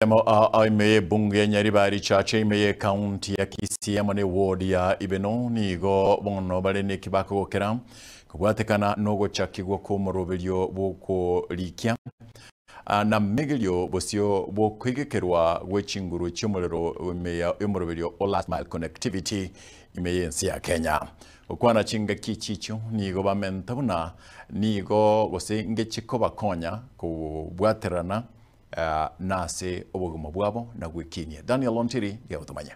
Aimeye bunge Nyaribari Chache imeye county ya Kisii amane ward ya Ibeno nigo bono bale ne kibako gokera kubwatekana no gochakigwa ko moroberio boko likia na megelio bosio bokwigekerwa gwechinguru cyomorero imeya yomoroberio all last mile connectivity imeye nsi ya Kenya okwana chinga kichicho nigo bamentabuna nigo gose ngechiko bakonya kubwaterana nase obuguma bwabo na gwikinie Daniel Ontiri yabutumanya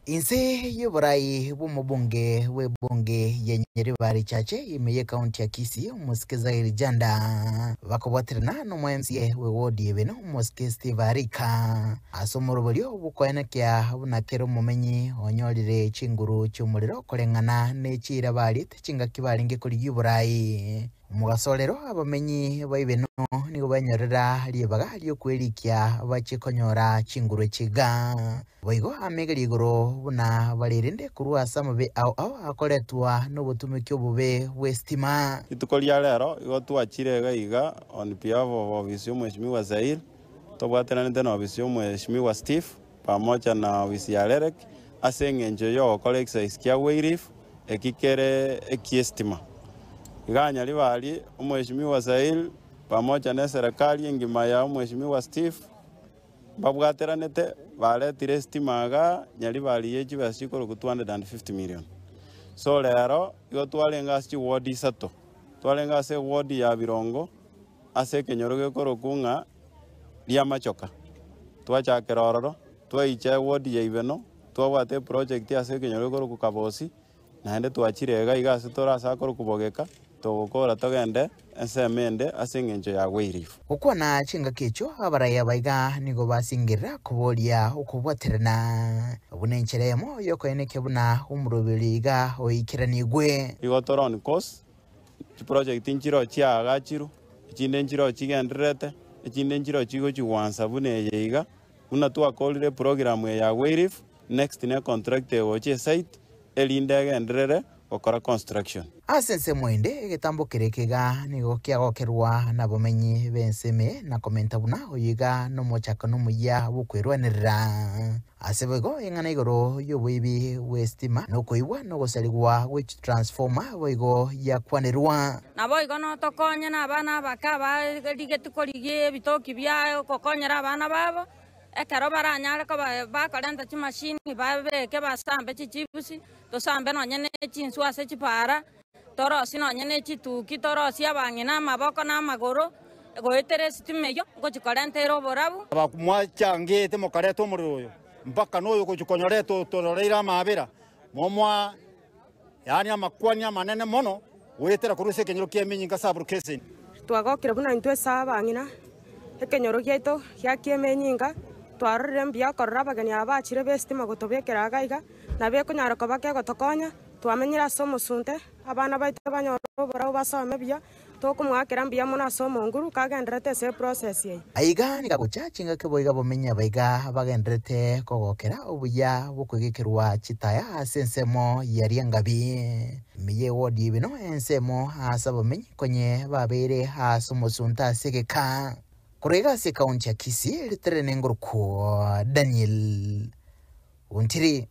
Inse yuburai bumubunge webunge ya Nyaribari Chache imeye county ya Kisii umusikiza irijanda bakobwaterana no MCA we ward yebeno umusikiza Steve Arika asomorobolyo bukoyanakya bunakero mumenyi onyorire chinguru cyumuriro kolengana necira bali tecinga kibalinge kuri yuburai umugasolero abamenyi baibeno nigo banyorera liebaga lyokwelikia bachikonyora chinguru chiga boigo amegeligoro buna balirinde kurwa samabe au akoletwa no butumikyo bube westima itukolia lero igo twachire gaiga on behalf of Visio Mheshimiwa Zail tobwaterana na Visio Mheshimiwa Steve pamoja na Visialerek asengenjo yo collection kia Wayrif ekikere ekiestima iganya libali Mheshimiwa Zail pamoja na serikali ngima ya Mheshimiwa Steve babwateranete baletire estimaga Nyaribari yeji basiko ku 250 million so lero igo twalenga sti ward isato twalenga se ward ya Birongo ase kenyoroge korokunga lia machoka twachakerororo twaicha ward ya Ibeno twabwate project ase kenyoroge koroku Kabosi naende twachirega igase torasa korokubogeka togokora togende ensemende asengenjo ya Wayrif ukwana chinga kecho abaraya baiga nigo basingira kubolia ukubwaterana bunencheremo yokoyeneke buna umurubiriga oikiranigwe igotoron course project injiro chiaga chiru ikinde njiro chigenderete ikinde njiro chigo chiwansa bune yeiga una twakolire program ya Wayrif next ne contract oche site elindege enderere okora construction asense mwende getambo kerekega nigo kyagokerwa na bomenyi benseme na komenta buna oyiga no mochaka no muya bukwerwanira asebego ingana igoro yobuibi westima no koibwa no gosaligwa which transformer boigo yakwanerwa nabo igo no tokonya na bana bakaba ligetukorigie bitoki bya kokonyera bana babo ekero baranyare ko bakorenta chimashini babeke basambe chichibusi tosambe no nyene chinsu ase chipara torosi no nyene chituki torosi abangina maboko na magoro goetere sitimeyo gochikorenta roborabu abakumwa changete mokareto muriyo mpaka noyo gochikonyoreto tororeira mabera momwa yani amakwanya manene mono wetera kuruse kenyoro kiemenyinga sabru kesen twagokira buna intwe sabangina ekenyoro gyeto yakiemenyinga twarore mbia korora bagani abachire bestima gotobekera gaiga nabekunyara ko bake gotokonya twamenyira somo sunte abana baite banyoro bora basome bia tokumwakira mbia muna somo nguru kagenderete se process ye aiga ni gagucachinga keboiga bomenya baiga bagenderete kogokera obuya bukwigikirwa chitaya asensemo yariangabi miye wodi bino ensemo asabomenyi konye babere hasomo sunta segeka kurega se kaunti ya Kisii litere nengoruko Daniel Ontiri